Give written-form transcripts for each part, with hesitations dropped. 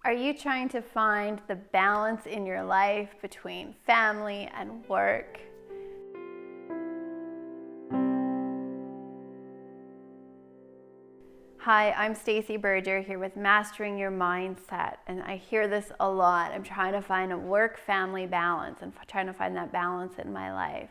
Are you trying to find the balance in your life between family and work? Hi, I'm Stacey Berger here with Mastering Your Mindset, and I hear this a lot. I'm trying to find a work-family balance and trying to find that balance in my life.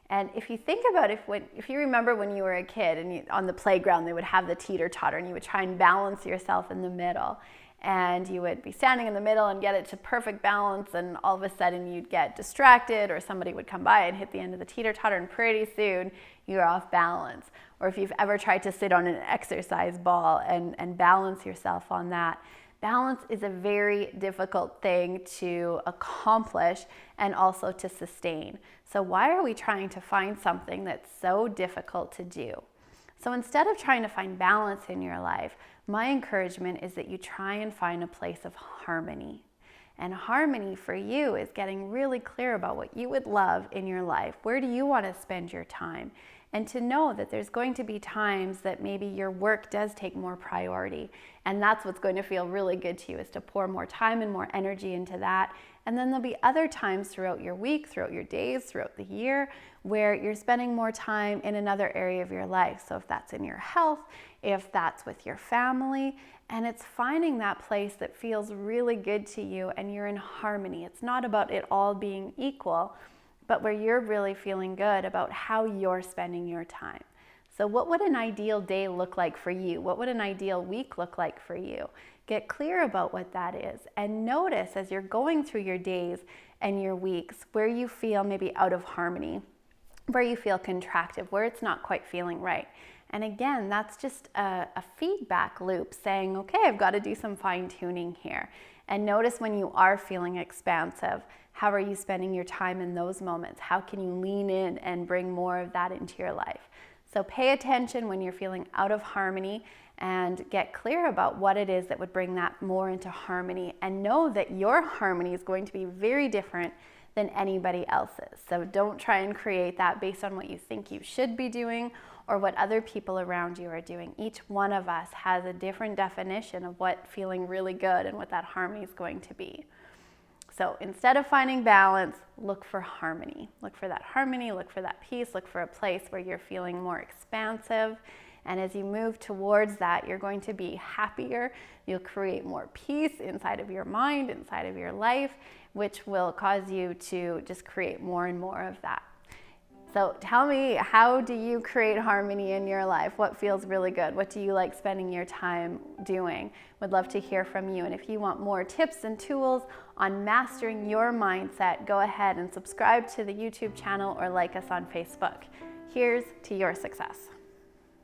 And if you think about if you remember when you were a kid and on the playground they would have the teeter-totter and you would try and balance yourself in the middle. And you would be standing in the middle and get it to perfect balance, and all of a sudden you'd get distracted or somebody would come by and hit the end of the teeter-totter, and pretty soon you're off balance. Or if you've ever tried to sit on an exercise ball and balance yourself on that, balance is a very difficult thing to accomplish and also to sustain. So why are we trying to find something that's so difficult to do? So instead of trying to find balance in your life, my encouragement is that you try and find a place of harmony. And harmony for you is getting really clear about what you would love in your life. Where do you want to spend your time? And to know that there's going to be times that maybe your work does take more priority. And that's what's going to feel really good to you, is to pour more time and more energy into that. And then there'll be other times throughout your week, throughout your days, throughout the year, where you're spending more time in another area of your life. So if that's in your health, if that's with your family, and it's finding that place that feels really good to you and you're in harmony. It's not about it all being equal, but where you're really feeling good about how you're spending your time. So what would an ideal day look like for you? What would an ideal week look like for you? Get clear about what that is, and notice as you're going through your days and your weeks where you feel maybe out of harmony, where you feel contracted, where it's not quite feeling right. And again, that's just a feedback loop saying, okay, I've got to do some fine tuning here. And notice when you are feeling expansive, how are you spending your time in those moments? How can you lean in and bring more of that into your life? So pay attention when you're feeling out of harmony and get clear about what it is that would bring that more into harmony, and know that your harmony is going to be very different than anybody else's. So don't try and create that based on what you think you should be doing or what other people around you are doing. Each one of us has a different definition of what feeling really good and what that harmony is going to be. So instead of finding balance, look for harmony. Look for that harmony, look for that peace, look for a place where you're feeling more expansive. And as you move towards that, you're going to be happier. You'll create more peace inside of your mind, inside of your life, which will cause you to just create more and more of that. So tell me, how do you create harmony in your life? What feels really good? What do you like spending your time doing? Would love to hear from you. And if you want more tips and tools on mastering your mindset, go ahead and subscribe to the YouTube channel or like us on Facebook. Here's to your success.